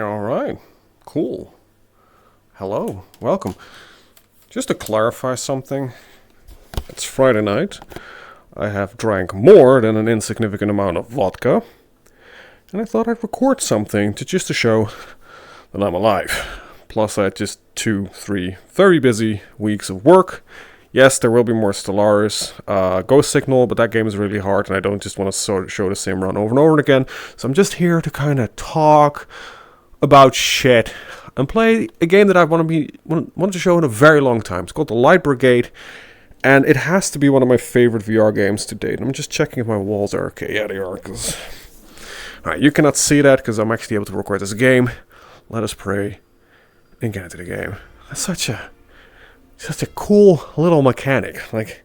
All right. Cool. Hello. Welcome. Just to clarify something, it's Friday night. I have drank more than an insignificant amount of vodka, and I thought I'd record something just to show that I'm alive. Plus, I had just 3 very busy weeks of work. Yes, there will be more Stellaris, Ghost Signal, but that game is really hard, and I don't just want to show the same run over and over again. So I'm just here to kind of talk about shit and play a game that I wanted to show in a very long time. It's called the Light Brigade, and it has to be one of my favorite VR games to date. I'm just checking if my walls are okay. Yeah, they are. Alright, you cannot see that because I'm actually able to record this game. Let us pray and get into the game. That's such a cool little mechanic. Like,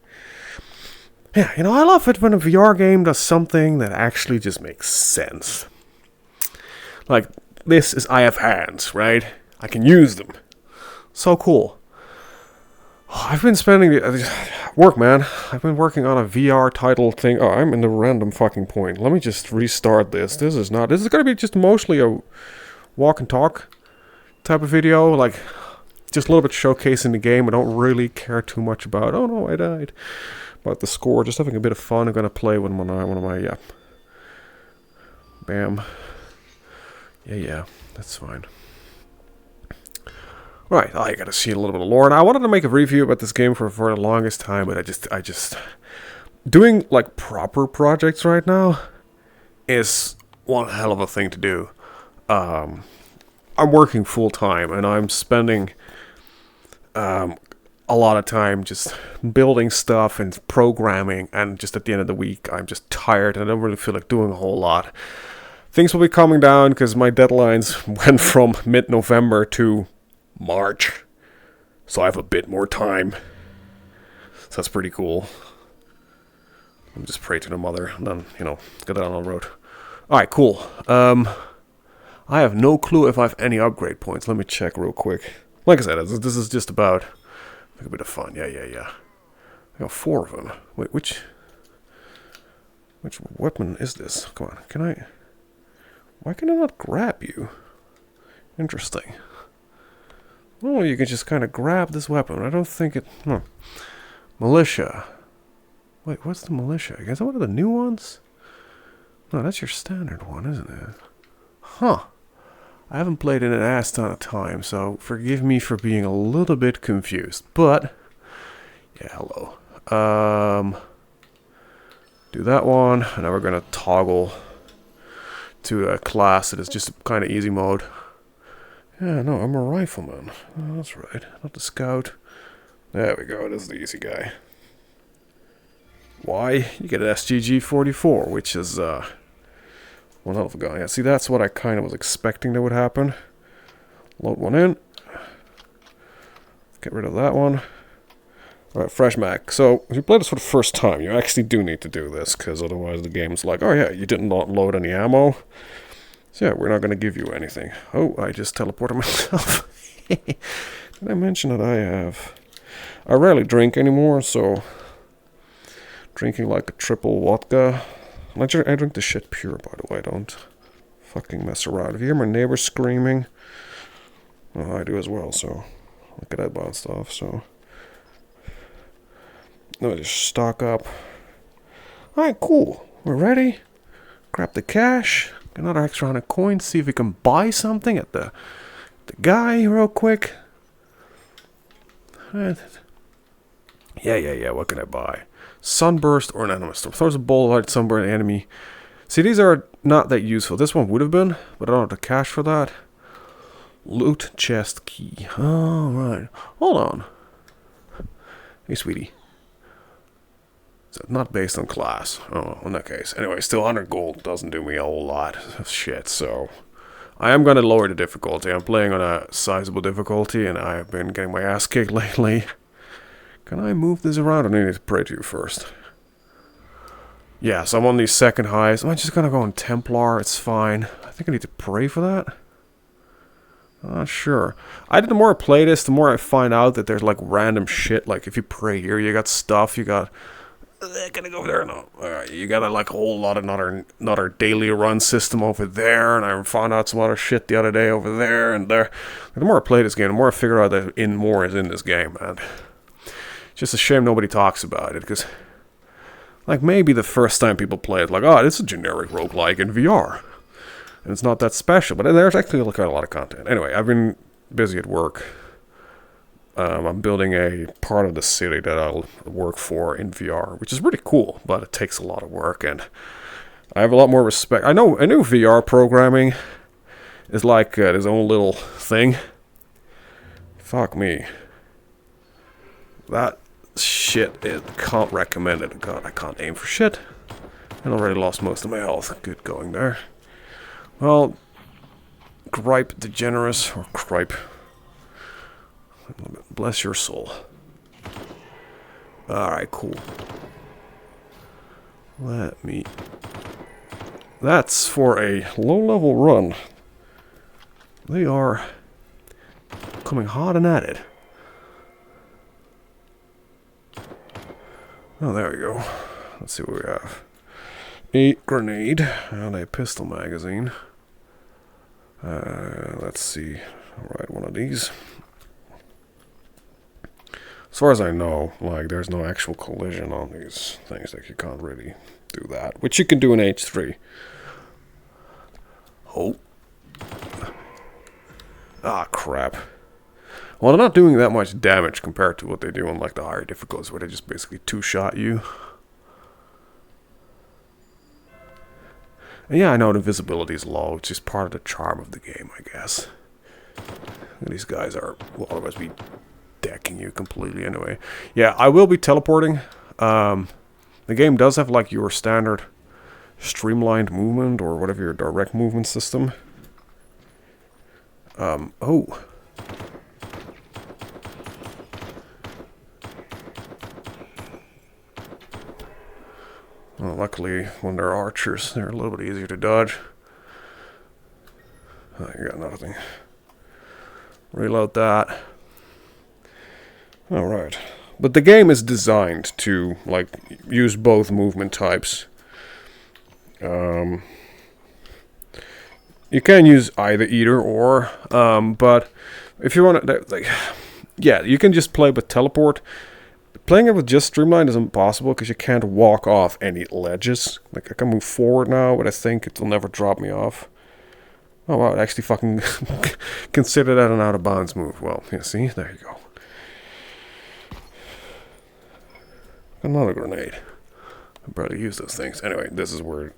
yeah, I love it when a VR game does something that actually just makes sense. Like, I have hands, right? I can use them. So cool. I've been spending work, man. I've been working on a VR title thing. Oh, I'm in the random fucking point. Let me just restart this. This is going to be just mostly a walk and talk type of video. Like, just a little bit showcasing the game. I don't really care too much about, oh no, I died. About the score. Just having a bit of fun. I'm going to play with one of my, yeah. Bam. Yeah, that's fine. Right, I gotta see a little bit of lore. And I wanted to make a review about this game for the longest time, but I just doing like proper projects right now is one hell of a thing to do. I'm working full time, and I'm spending a lot of time just building stuff and programming, and just at the end of the week, I'm just tired and I don't really feel like doing a whole lot. Things will be calming down because my deadlines went from mid-November to March. So I have a bit more time. So that's pretty cool. I'll just pray to the mother and then, get that on the road. Alright, cool. I have no clue if I have any upgrade points. Let me check real quick. Like I said, this is just about a bit of fun. Yeah. I got 4 of them. Wait, which weapon is this? Come on, why can I not grab you? Interesting. Oh, you can just kind of grab this weapon. I don't think it... Militia. Wait, what's the militia? Is that one of the new ones? No, that's your standard one, isn't it? Huh. I haven't played in an ass ton of time, so forgive me for being a little bit confused. But, yeah, hello. Do that one, and now we're going to toggle to a class that is just kind of easy mode. Yeah, no, I'm a rifleman. Oh, that's right, not the scout. There we go, this is the easy guy. Why? You get an SGG-44, which is, one hell of a gun. Yeah, see, that's what I kind of was expecting that would happen. Load one in. Get rid of that one. Alright, fresh mag. So, if you play this for the first time, you actually do need to do this, because otherwise the game's like, oh yeah, you didn't load any ammo. So yeah, we're not going to give you anything. Oh, I just teleported myself. Did I mention that I rarely drink anymore, so drinking like a triple vodka. I drink the shit pure, by the way. I don't fucking mess around. If you hear my neighbor screaming, well, I do as well, so look at that bounced off, so no, just stock up. Alright, cool. We're ready. Grab the cash. Get another extra 100 coins. See if we can buy something at the guy real quick. Yeah. What can I buy? Sunburst or an animus. Throws a ball of light somewhere an enemy. See, these are not that useful. This one would have been, but I don't have the cash for that. Loot chest key. Oh, right. Hold on. Hey, sweetie. So not based on class. Oh, in that case. Anyway, still 100 gold doesn't do me a whole lot of shit, so I am going to lower the difficulty. I'm playing on a sizable difficulty, and I have been getting my ass kicked lately. Can I move this around? I need to pray to you first. Yeah, so I'm on these second highs. Am I just going to go on Templar? It's fine. I think I need to pray for that. I'm not sure. The more I play this, the more I find out that there's like random shit. Like if you pray here, you got stuff. You got Can I go over there? No. Alright, you got like a whole lot of another daily run system over there, and I found out some other shit the other day over there and there. The more I play this game, the more I figure out that more is in this game, man. It's just a shame nobody talks about it, because like maybe the first time people play it, like, oh, it's a generic roguelike in VR. And it's not that special, but there's actually like a lot of content. Anyway, I've been busy at work. I'm building a part of the city that I'll work for in VR, which is really cool, but it takes a lot of work, and I have a lot more respect. I know VR programming is like his own little thing. Fuck me. That shit, it can't recommend it. God, I can't aim for shit. I already lost most of my health. Good going there. Well, gripe degenerous, or gripe. Bless your soul. Alright, cool. Let me... That's for a low-level run. They are coming hot and at it. Oh, there we go. Let's see what we have. A grenade and a pistol magazine. Let's see. Alright, one of these. As far as I know, like, there's no actual collision on these things. Like, you can't really do that. Which you can do in H3. Oh. Ah, crap. Well, they're not doing that much damage compared to what they do on, like, the higher difficulties, where they just basically two-shot you. And yeah, I know the visibility is low. It's just part of the charm of the game, I guess. And these guys will otherwise be decking you completely anyway. Yeah, I will be teleporting. The game does have like your standard streamlined movement or whatever your direct movement system. Oh. Well, luckily, when they're archers, they're a little bit easier to dodge. Oh, you got nothing. Reload that. Alright. But the game is designed to, like, use both movement types. You can use either or, but if you want to, like, yeah, you can just play with teleport. Playing it with just streamlined is impossible because you can't walk off any ledges. Like, I can move forward now, but I think it'll never drop me off. Oh wow, it actually fucking consider that an out-of-bounds move. Well, yeah, see? There you go. Another grenade. I barely use those things. Anyway, this is where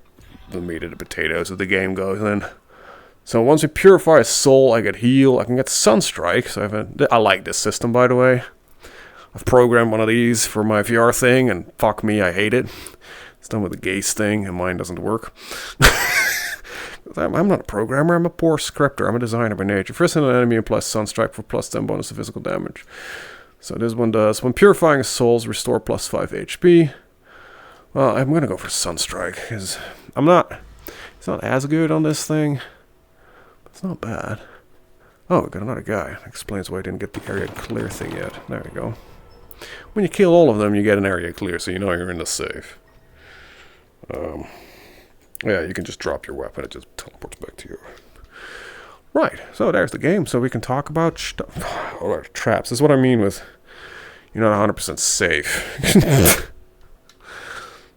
the meat of the potatoes of the game goes in. So once we purify a soul, I get heal. I can get Sunstrike. So I like this system, by the way. I've programmed one of these for my VR thing, and fuck me, I hate it. It's done with the gaze thing, and mine doesn't work. I'm not a programmer, I'm a poor scripter. I'm a designer by nature. First hit an enemy and plus Sunstrike for plus 10 bonus to physical damage. So this one does. When purifying souls, restore plus 5 HP. Well, I'm going to go for Sunstrike, because it's not as good on this thing. But it's not bad. Oh, we got another guy. That explains why I didn't get the area clear thing yet. There we go. When you kill all of them, you get an area clear, so you know you're in the safe. Yeah, you can just drop your weapon. It just teleports back to you. Right, so there's the game. So we can talk about stuff. Or traps. This is what I mean with you're not 100% safe.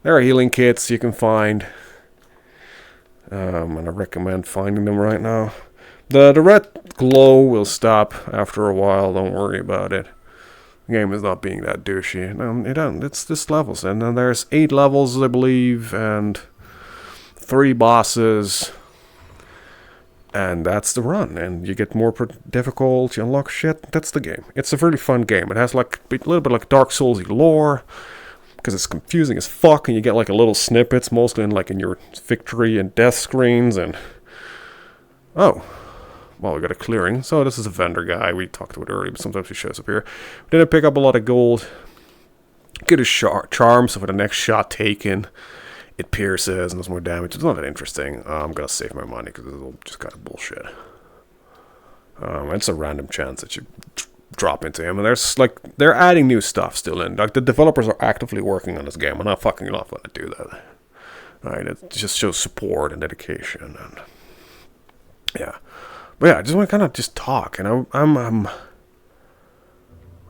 There are healing kits you can find. And I recommend finding them right now. The red glow will stop after a while. Don't worry about it. The game is not being that douchey. It's just levels. And then there's 8 levels, I believe, and 3 bosses. And that's the run. And you get more difficult, you unlock shit. That's the game. It's a really fun game. It has like a little bit like Dark Souls-y lore. Because it's confusing as fuck, and you get like a little snippets, mostly in your victory and death screens, and... Oh. Well, we got a clearing. So this is a vendor guy. We talked about it earlier, but sometimes he shows up here. We didn't pick up a lot of gold. Get his charm, so for the next shot taken, it pierces and does more damage. It's not that interesting. I'm going to save my money because it's just kind of bullshit. It's a random chance that you drop into him, and there's like they're adding new stuff still in. Like the developers are actively working on this game. I'm not fucking not going to do that. Right? It just shows support and dedication, and yeah. But yeah, I just want to kind of just talk, and I want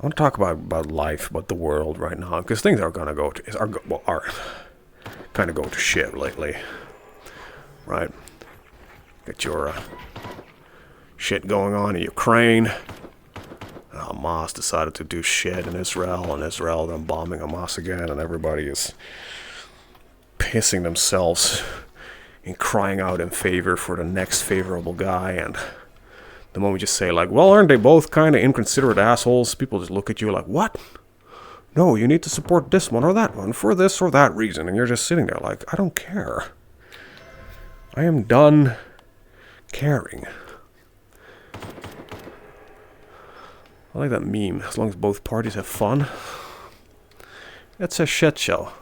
to talk about life, about the world right now, because things are gonna are kind of go to shit lately, right? Get your shit going on in Ukraine. Hamas decided to do shit in Israel, and Israel then bombing Hamas again, and everybody is pissing themselves and crying out in favor for the next favorable guy. And the moment you just say, like, well, aren't they both kind of inconsiderate assholes? People just look at you like, what? No, you need to support this one or that one for this or that reason. And you're just sitting there like, I don't care. I am done caring. I like that meme. As long as both parties have fun. It's a shit show.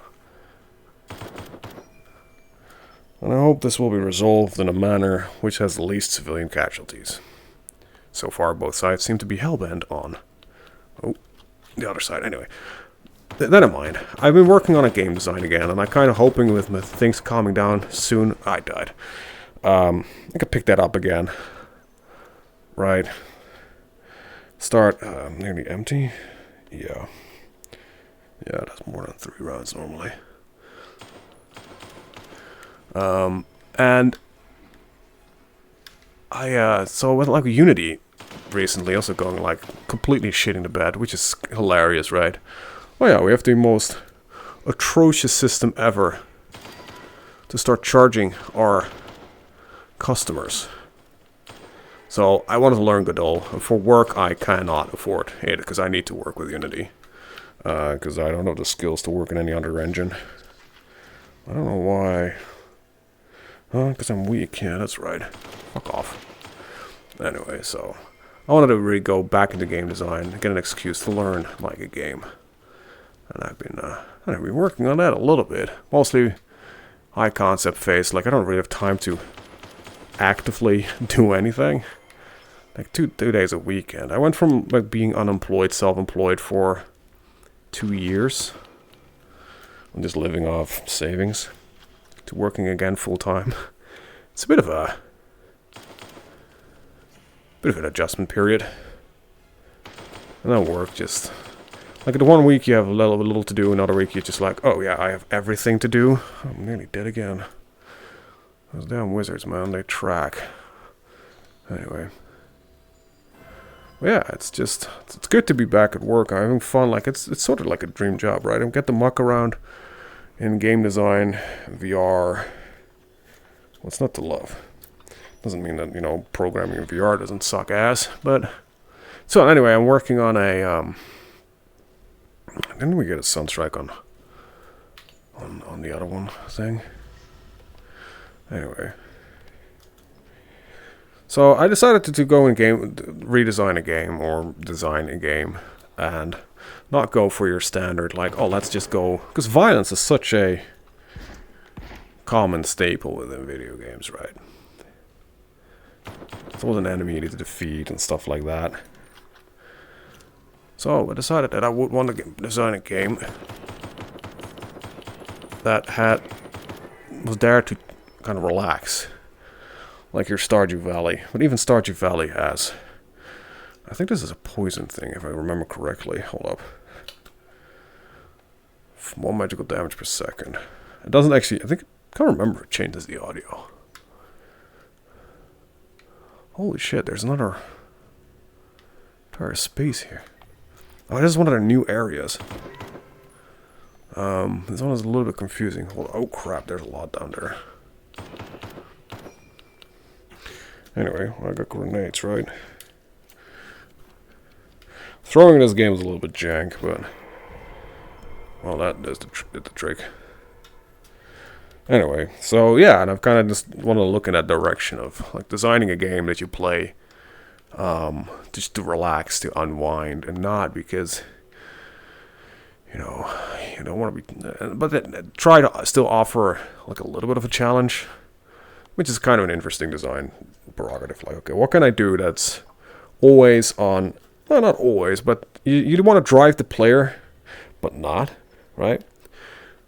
And I hope this will be resolved in a manner which has the least civilian casualties. So far, both sides seem to be hellbent on... Oh, the other side. Anyway, that in mind, I've been working on a game design again, and I'm kind of hoping with things calming down soon... I died. I could pick that up again. Right. Start nearly empty. Yeah. Yeah, that's more than 3 rounds normally. And I so with like Unity recently also going like completely shitting the bed, which is hilarious, right? Oh yeah, we have the most atrocious system ever to start charging our customers. So I wanted to learn Godot. For work, I cannot afford it because I need to work with Unity. Because I don't have the skills to work in any other engine. I don't know why. Because I'm weak. Yeah, that's right. Fuck off. Anyway, so I wanted to really go back into game design, get an excuse to learn like a game. And I've been working on that a little bit. Mostly high concept phase. Like I don't really have time to actively do anything. Like two days a weekend. I went from like being unemployed, self-employed for 2 years. I'm just living off savings to working again full time. It's a bit of an adjustment period. And then work just like the one week you have a little to do, another week you're just like, oh yeah, I have everything to do. I'm nearly dead again. Those damn wizards, man, they track. Anyway. Yeah, it's good to be back at work. I'm having fun. Like it's sort of like a dream job, right? I get to muck around in game design, VR. What's not to love? Doesn't mean that, you know, programming in VR doesn't suck ass, but so anyway, I'm working on a didn't we get a sunstrike on the other one thing? Anyway. So I decided to go in game, redesign a game or design a game and not go for your standard like, oh, let's just go, because violence is such a common staple within video games, right? It's always an enemy you need to defeat and stuff like that. So I decided that I would want to design a game that was there to kind of relax. Like your Stardew Valley. But even Stardew Valley has... I think this is a poison thing, if I remember correctly. Hold up. 1 magical damage per second. It doesn't actually... I can't remember it changes the audio. Holy shit, there's another entire space here. Oh, this is one of their new areas. This one is a little bit confusing. Oh crap, there's a lot down there. Anyway, I got grenades, right? Throwing in this game is a little bit jank, but... well, that does the trick. Anyway, so yeah, and I've kind of just wanted to look in that direction of like designing a game that you play just to relax, to unwind, and not because, you know, you don't want to be... but then try to still offer like a little bit of a challenge, which is kind of an interesting design prerogative. Like, okay, what can I do that's always on well, not always, but you want to drive the player, but not, right?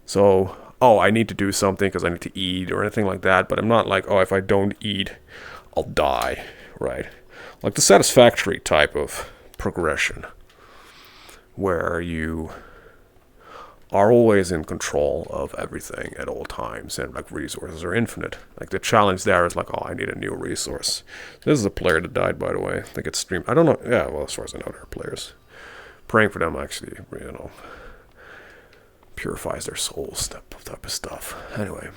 So, oh, I need to do something because I need to eat or anything like that, but I'm not like, oh, if I don't eat, I'll die, right? Like the satisfactory type of progression, where you are always in control of everything at all times, and like resources are infinite. Like the challenge there is like, oh, I need a new resource. This is a player that died, by the way. I think it's streamed. I don't know. Yeah, well, as far as I know, there are players. Praying for them actually, purifies their souls, that type of stuff. Anyway,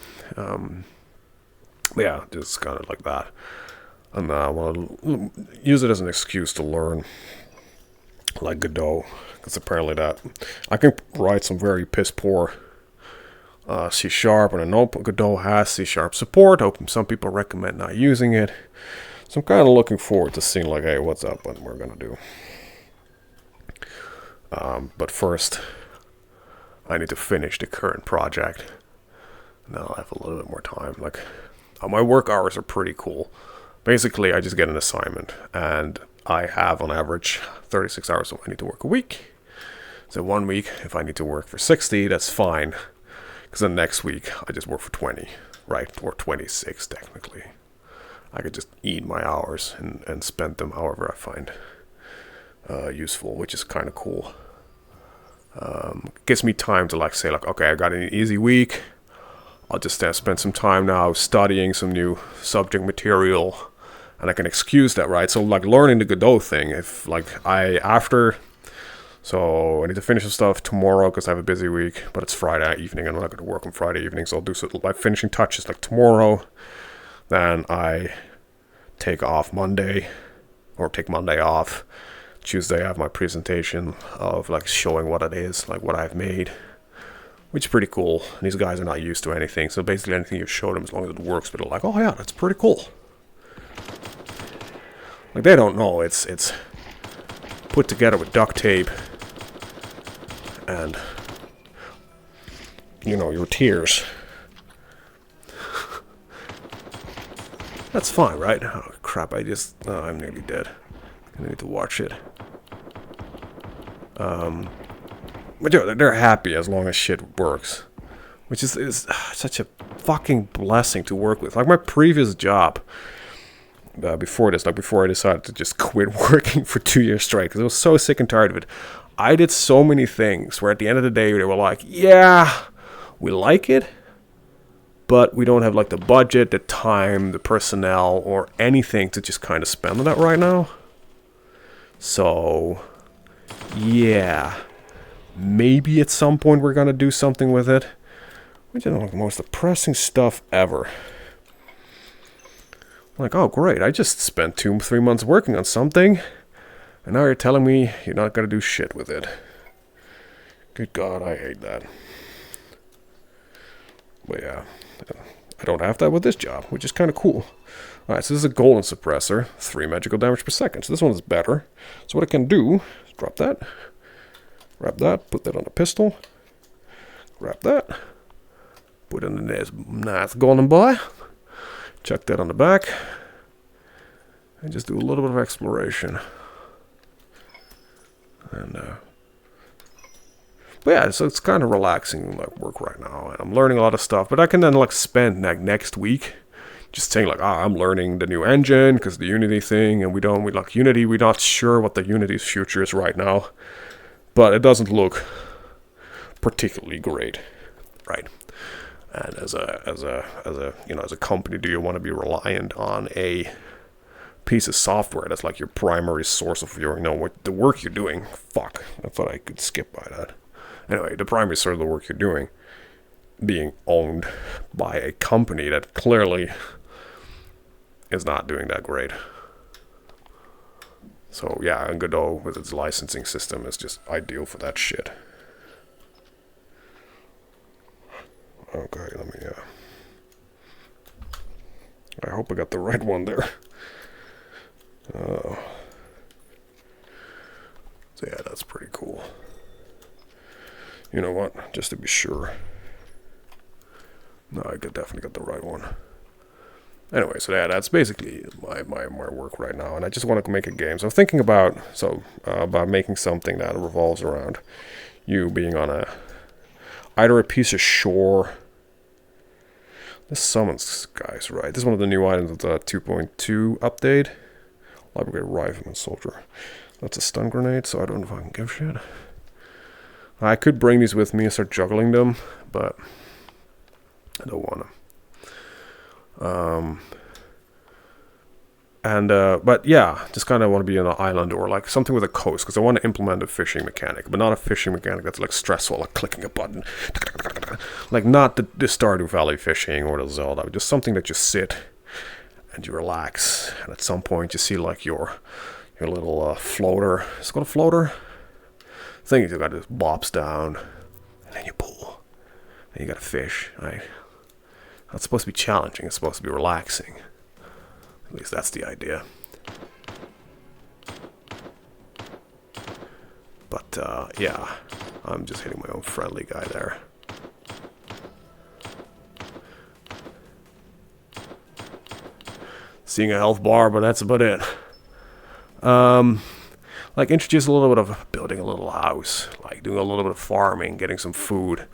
yeah, just kind of like that. And I want to use it as an excuse to learn, like Godot, because apparently that I can write some very piss poor C#, and I know Godot has C# support. Some people recommend not using it, so I'm kind of looking forward to seeing like, hey, what's up, what we're gonna do. But first, I need to finish the current project. Now I have a little bit more time. Like, my work hours are pretty cool. Basically, I just get an assignment, and I have on average 36 hours I need to work a week. So 1 week, if I need to work for 60, that's fine. Because then next week, I just work for 20, right? Or 26, technically. I could just eat my hours and spend them however I find useful, which is kind of cool. Gives me time to like say like, okay, I got an easy week. I'll just spend some time now studying some new subject material, and I can excuse that, right? So like learning the Godot thing, if like so I need to finish the stuff tomorrow because I have a busy week, but it's Friday evening and I'm not going to work on Friday evening, so I'll do so like finishing touches like tomorrow. Then I take off Monday, or take Monday off. Tuesday I have my presentation of like showing what it is, like what I've made, which is pretty cool. And these guys are not used to anything, so basically anything you show them, as long as it works, but they're like, oh yeah, that's pretty cool. Like they don't know it's put together with duct tape and your tears. That's fine, right? Oh crap, I'm nearly dead. I need to watch it. But they're happy as long as shit works, which is such a fucking blessing to work with. Like my previous job, before this, like before I decided to just quit working for 2 years straight, because I was so sick and tired of it. I did so many things where at the end of the day they were like, yeah, we like it, but we don't have like the budget, the time, the personnel, or anything to just kind of spend on that right now. So, yeah, maybe at some point we're gonna do something with it. Which is like the most depressing stuff ever. Like, oh great, I just spent 2-3 months working on something, and now you're telling me you're not gonna do shit with it. Good God, I hate that. But yeah, I don't have that with this job, which is kind of cool. Alright, so this is a golden suppressor, 3 magical damage per second. So this one is better. So what I can do is drop that, grab that, put that on a pistol, grab that, put it in this nice golden boy, chuck that on the back, and just do a little bit of exploration. And but yeah, so it's kind of relaxing like work right now, and I'm learning a lot of stuff. But I can then like spend like next week just saying like, I'm learning the new engine because the Unity thing, and we like Unity. We're not sure what the Unity's future is right now, but it doesn't look particularly great, right? And as a company, do you want to be reliant on a piece of software that's like your primary source of your what the work you're doing? Fuck, I thought I could skip by that. Anyway, the primary source of the work you're doing being owned by a company that clearly is not doing that great. So yeah, and Godot with its licensing system is just ideal for that shit. Okay, let me I hope I got the right one there. So yeah, that's pretty cool. You know what? Just to be sure. No, I definitely got the right one. Anyway, so yeah, that's basically my work right now, and I just want to make a game. So I'm thinking about about making something that revolves around you being on either a piece of shore. This summons guys, right? This is one of the new items of the 2.2 update. Light Brigade Rifleman Soldier. That's a stun grenade, so I don't know if I can give shit. I could bring these with me and start juggling them, but I don't want to. But yeah, just kind of want to be on an island or like something with a coast, because I want to implement a fishing mechanic, but not a fishing mechanic that's like stressful, like clicking a button, like not the Stardew Valley fishing or the Zelda, just something that you sit and you relax, and at some point you see like your little floater. It's called a floater. Thing is, you got this bops down, and then you pull, and you got to fish. Right? That's supposed to be challenging. It's supposed to be relaxing. At least that's the idea. But, yeah. I'm just hitting my own friendly guy there. Seeing a health bar, but that's about it. Like, introduce a little bit of building a little house. Like, doing a little bit of farming, getting some food.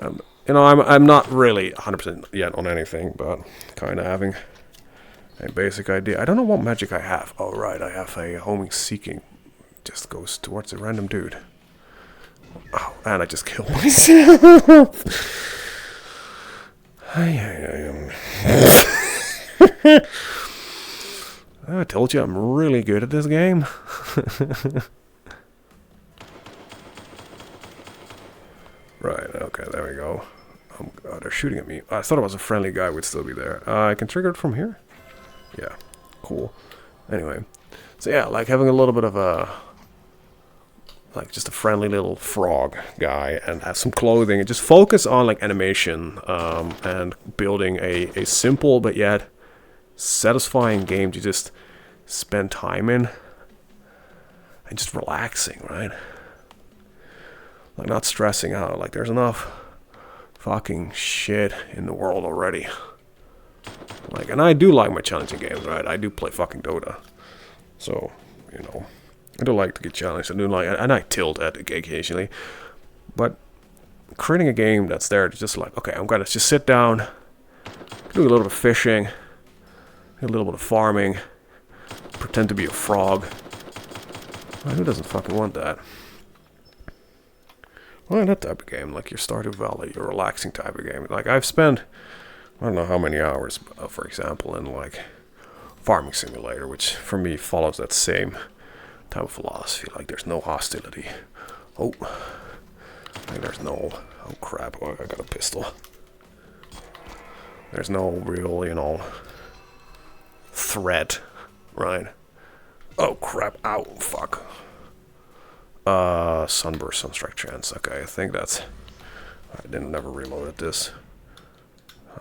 You know, I'm not really 100% yet on anything, but kind of having a basic idea. I don't know what magic I have. Oh, right, I have a homing seeking. Just goes towards a random dude. Oh, and I just killed myself. I told you I'm really good at this game. Right, okay, there we go. Oh, they're shooting at me. I thought it was a friendly guy would still be there. I can trigger it from here? Yeah, cool. Anyway, so yeah, like having a little bit of a, like just a friendly little frog guy and have some clothing and just focus on like animation and building a simple but yet satisfying game to just spend time in and just relaxing, right? Like not stressing out. Like there's enough fucking shit in the world already. Like, and I do like my challenging games, right? I do play fucking Dota, so you know, I do like to get challenged. I do like, and I tilt at it occasionally, but creating a game that's there to just like, okay, I'm gonna just sit down, do a little bit of fishing, do a little bit of farming, pretend to be a frog. Well, who doesn't fucking want that? Well, that type of game, like your Stardew Valley, your relaxing type of game. Like I've spent, I don't know how many hours, for example, in like Farming Simulator, which for me follows that same type of philosophy. Like there's no hostility. Oh, like there's no, oh crap, oh, I got a pistol. There's no real, you know, threat, right? Oh crap, ow, fuck. Sunburst, Sunstrike chance. Okay, I think that's, I didn't never reloaded this.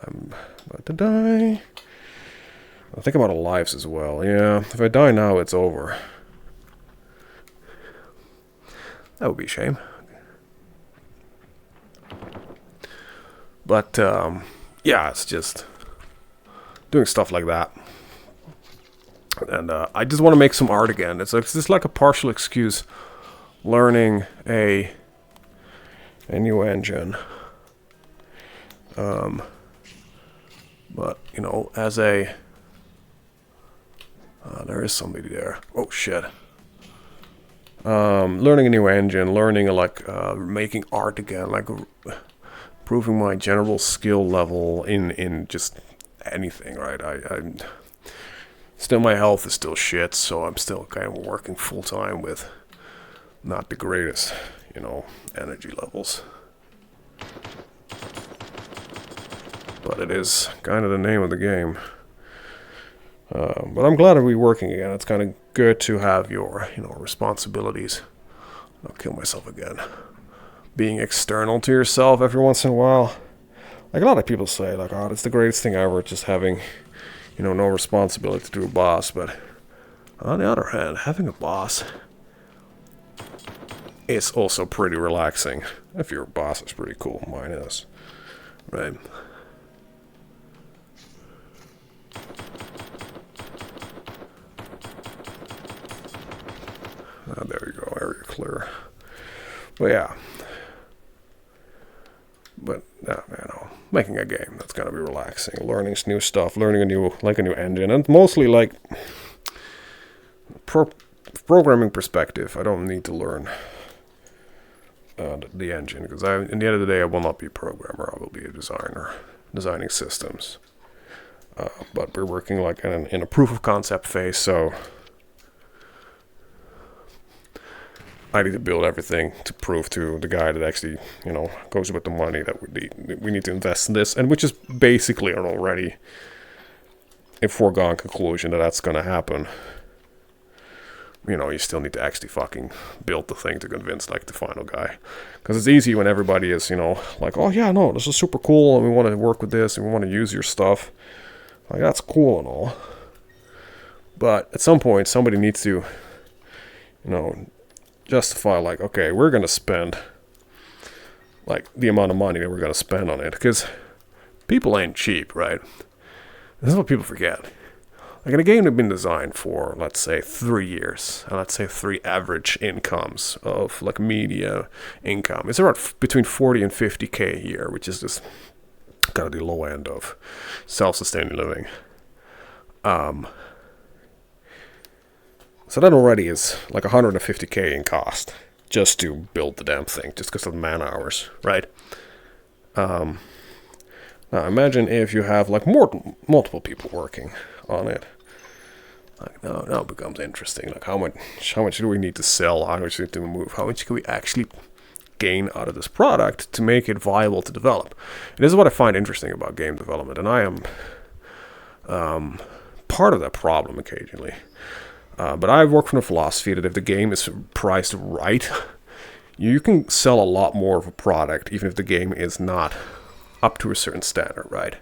I'm about to die. I think I'm out of lives as well. Yeah, if I die now, it's over. That would be a shame. But, yeah, it's just doing stuff like that. And I just want to make some art again. It's just like a partial excuse. Learning a new engine. But, you know, as a... there is somebody there. Oh, shit. Learning a new engine, learning, like, making art again, like, improving my general skill level in just anything, right? I'm still, my health is still shit, so I'm still kind of working full-time with not the greatest, you know, energy levels. But it is kind of the name of the game. But I'm glad to be working again. It's kind of good to have your, you know, responsibilities. I'll kill myself again. Being external to yourself every once in a while. Like a lot of people say, like, oh, it's the greatest thing ever, just having, you know, no responsibility to a boss. But on the other hand, having a boss is also pretty relaxing. If your boss is pretty cool, mine is. Right. There you go, area clear. But yeah. But making a game that's gonna be relaxing, learning new stuff, learning a new engine, and mostly like programming perspective. I don't need to learn the engine because in the end of the day, I will not be a programmer. I will be a designer, designing systems. But we're working like in a proof of concept phase, so I need to build everything to prove to the guy that actually, goes with the money that we need to invest in this, and which is basically an already a foregone conclusion that that's going to happen. You still need to actually fucking build the thing to convince like the final guy, because it's easy when everybody is, like, oh yeah, no, this is super cool, and we want to work with this, and we want to use your stuff. Like, that's cool and all, but at some point somebody needs to, justify, like, okay, we're going to spend like the amount of money that we're going to spend on it, because people ain't cheap, right? This is what people forget. Like, in a game that's been designed for, let's say, 3 years, and let's say 3 average incomes of, like, media income, it's around between 40 and 50K a year, which is just kind of the low end of self-sustaining living. So that already is like 150K in cost just to build the damn thing, just because of the man hours, right? Now imagine if you have like multiple people working on it. Like, now it becomes interesting. Like, how much do we need to sell? How much do we need to move? How much can we actually gain out of this product to make it viable to develop? And this is what I find interesting about game development, and I am part of that problem occasionally. But I work from the philosophy that if the game is priced right, you can sell a lot more of a product, even if the game is not up to a certain standard, right?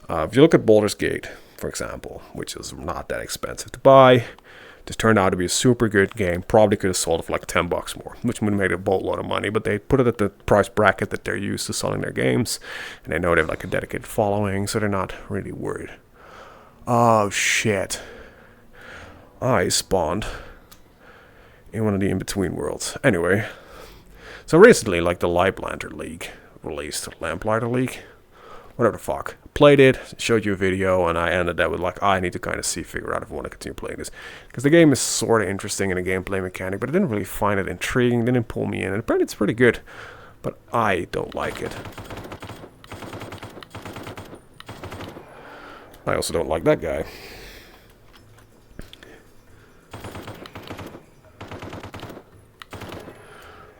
If you look at Baldur's Gate, for example, which is not that expensive to buy, just turned out to be a super good game. Probably could have sold it for like $10 more, which would have made a boatload of money, but they put it at the price bracket that they're used to selling their games, and they know they have like a dedicated following, so they're not really worried. Oh, shit. I spawned in one of the in-between worlds. Anyway, so recently, like, the Lamplighter League released. Lamplighter League? Whatever the fuck. Played it, showed you a video, and I ended that with, like, I need to kind of figure out if I want to continue playing this. Because the game is sort of interesting in a gameplay mechanic, but I didn't really find it intriguing, didn't pull me in. And apparently it's pretty good, but I don't like it. I also don't like that guy.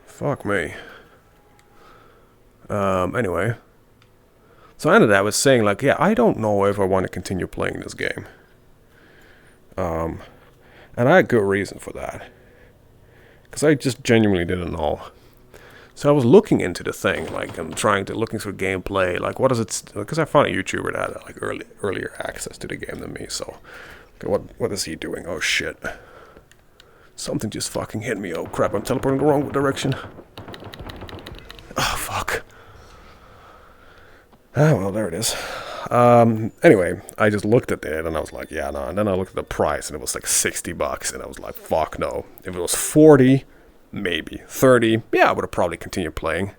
Fuck me. Anyway. So I ended that with saying, like, yeah, I don't know if I want to continue playing this game. And I had good reason for that. Because I just genuinely didn't know. So I was looking into the thing, like, and looking through gameplay, like, what is it, because I found a YouTuber that had, like, earlier access to the game than me, so, okay, what is he doing? Oh, shit. Something just fucking hit me. Oh, crap, I'm teleporting the wrong direction. Oh, fuck. Ah, well, there it is. Anyway, I just looked at it, and I was like, yeah, no. And then I looked at the price, and it was like $60, and I was like, fuck no. If it was 40, maybe 30, yeah, I would have probably continued playing.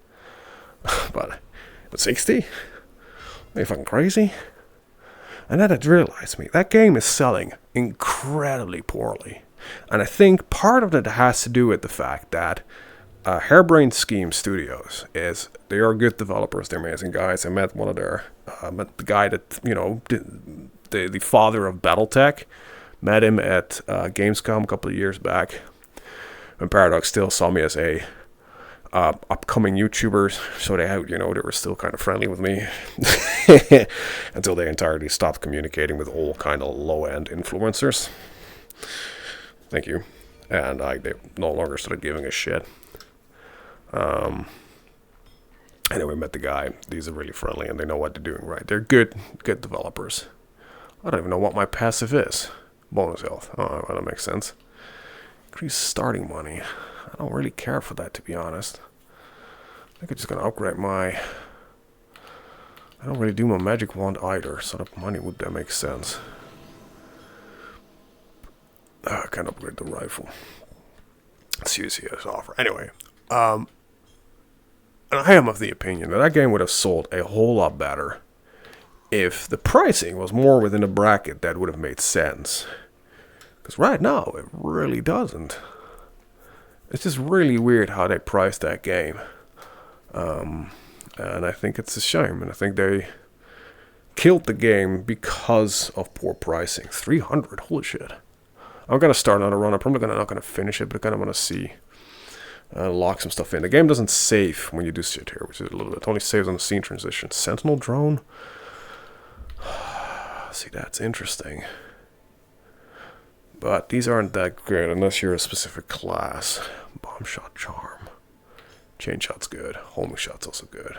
But 60? Are you fucking crazy? And then I realized that game is selling incredibly poorly. And I think part of it has to do with the fact that Harebrained Scheme Studios they are good developers, they're amazing guys. I met the guy that, the father of Battletech. Met him at Gamescom a couple of years back. And Paradox still saw me as a upcoming YouTuber, so they were still kind of friendly with me until they entirely stopped communicating with all kind of low-end influencers. Thank you. And they no longer started giving a shit. Anyway, met the guy. These are really friendly, and they know what they're doing right. They're good developers. I don't even know what my passive is. Bonus health. Oh, well, that makes sense. Increase starting money. I don't really care for that, to be honest. I think I'm just going to upgrade my... I don't really do my magic wand either, so that money would that make sense. I can't upgrade the rifle. CCS offer. Anyway, and I am of the opinion that game would have sold a whole lot better if the pricing was more within a bracket that would have made sense. Because right now, it really doesn't. It's just really weird how they priced that game. And I think it's a shame. And I think they killed the game because of poor pricing. 300, holy shit. I'm going to start another run. I'm probably not going to finish it, but I kind of want to see. Lock some stuff in. The game doesn't save when you do shit here, which is a little bit. It only saves on the scene transition. Sentinel drone? See, that's interesting. But these aren't that great unless you're a specific class. Bomb shot charm. Chain shot's good. Homing shot's also good.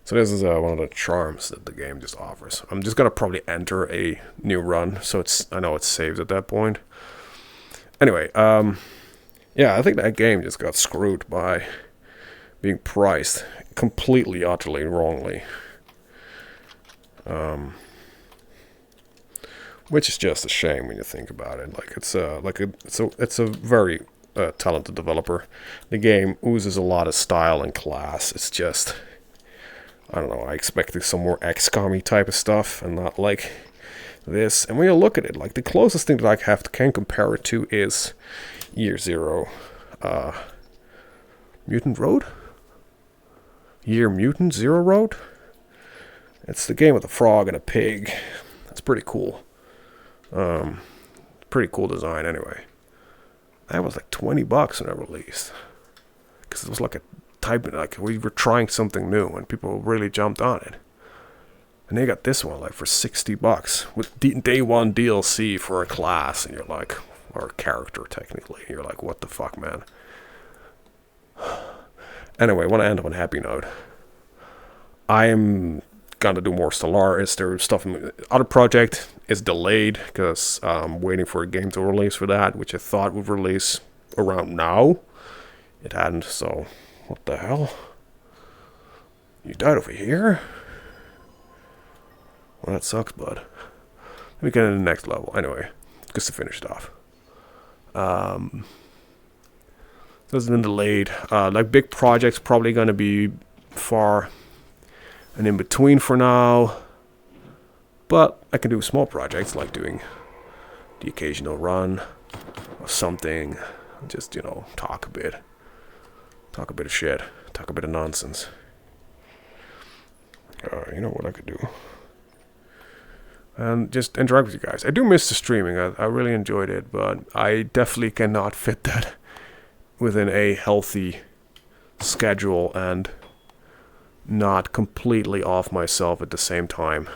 So this is one of the charms that the game just offers. I'm just gonna probably enter a new run, so I know it's saved at that point. Anyway, yeah, I think that game just got screwed by being priced completely, utterly wrongly. Which is just a shame when you think about it. Like it's a very talented developer. The game oozes a lot of style and class. It's just, I don't know, I expected some more XCOM-y type of stuff and not like this. And when you look at it, like the closest thing that I can compare it to is Year Zero. Mutant Road? Year Mutant Zero Road? It's the game with a frog and a pig. It's pretty cool. Pretty cool design anyway. That was like $20 when it released. Because it was like a type, like we were trying something new and people really jumped on it. And they got this one like for $60 with day one DLC for a class, and you're like, or a character technically. You're like, what the fuck, man? Anyway, I want to end on a happy note. I am gonna do more Stellaris. There's stuff in the other project is delayed because I'm waiting for a game to release for that, which I thought would release around now. It hadn't, so what the hell? You died over here? Well, that sucks, bud. Let me get into the next level. Anyway, just to finish it off. This has been delayed. Like big projects probably gonna be far and in between for now. But I can do small projects like doing the occasional run or something. Just, you know, talk a bit. Talk a bit of shit. Talk a bit of nonsense. You know what I could do? And just interact with you guys. I do miss the streaming. I really enjoyed it, but I definitely cannot fit that within a healthy schedule and not completely off myself at the same time.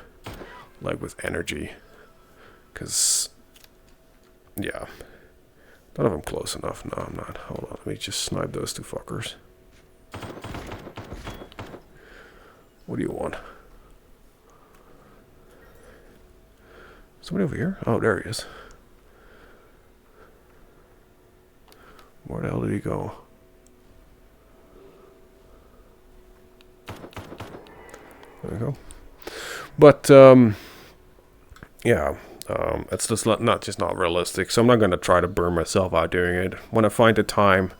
Like with energy. Because, yeah. None of them close enough. No, I'm not. Hold on. Let me just snipe those two fuckers. What do you want? Somebody over here? Oh, there he is. Where the hell did he go? There we go. But, yeah, it's just not realistic. So I'm not going to try to burn myself out doing it. When I find the time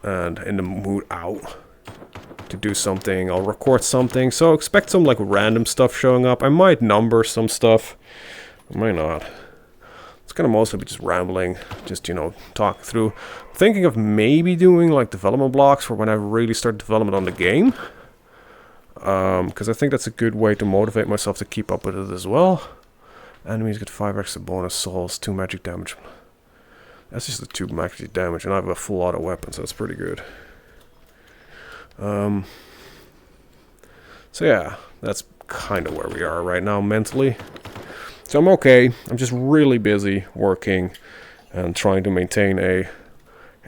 and in the mood out to do something, I'll record something. So expect some like random stuff showing up. I might number some stuff. I might not. It's going to mostly be just rambling, just, you know, talk through. Thinking of maybe doing like development blocks for when I really start development on the game. Because I think that's a good way to motivate myself to keep up with it as well. Enemies get 5 extra bonus souls, 2 magic damage. That's just the 2 magic damage, and I have a full auto weapon, so that's pretty good. So yeah, that's kind of where we are right now mentally. So I'm okay. I'm just really busy working and trying to maintain a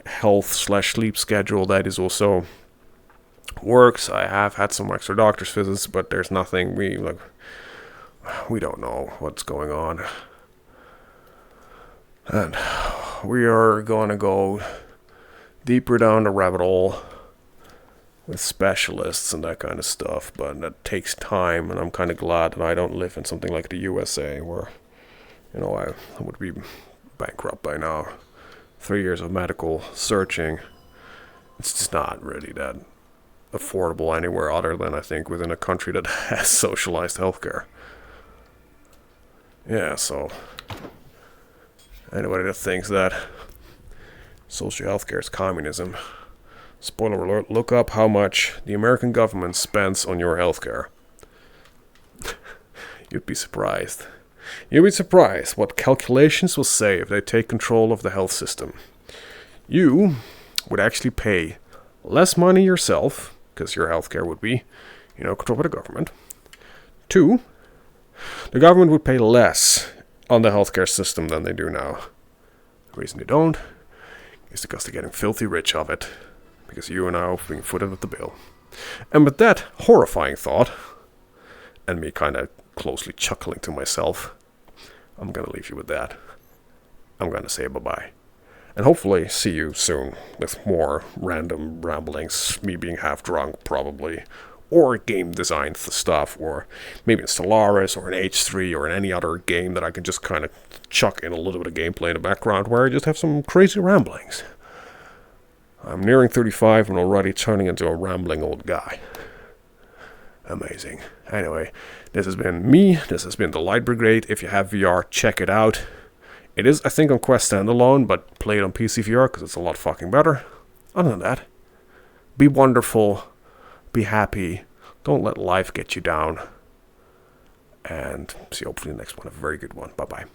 health/sleep schedule that is also works. I have had some extra doctor's visits, but there's nothing we don't know what's going on. And we are going to go deeper down the rabbit hole with specialists and that kind of stuff, but that takes time, and I'm kind of glad that I don't live in something like the USA where, you know, I would be bankrupt by now. 3 years of medical searching. It's just not really that affordable anywhere other than, I think, within a country that has socialized healthcare. Yeah, so anybody that thinks that social healthcare is communism, spoiler alert, look up how much the American government spends on your healthcare. You'd be surprised. You'd be surprised what calculations will say if they take control of the health system. You would actually pay less money yourself, because your healthcare would be, controlled by the government. 2, the government would pay less on the healthcare system than they do now. The reason they don't is because they're getting filthy rich of it, because you and I are being footed at the bill. And with that horrifying thought, and me kind of closely chuckling to myself, I'm going to leave you with that. I'm going to say bye-bye. And hopefully see you soon with more random ramblings, me being half drunk probably, or game design stuff, or maybe in Stellaris, or in H3, or in any other game that I can just kind of chuck in a little bit of gameplay in the background where I just have some crazy ramblings. I'm nearing 35 and already turning into a rambling old guy. Amazing. Anyway, this has been me. This has been the Light Brigade. If you have VR, check it out. It is, I think, on Quest Standalone, but play it on PC VR because it's a lot fucking better. Other than that, be wonderful. Be happy. Don't let life get you down. And see you hopefully the next one. A very good one. Bye-bye.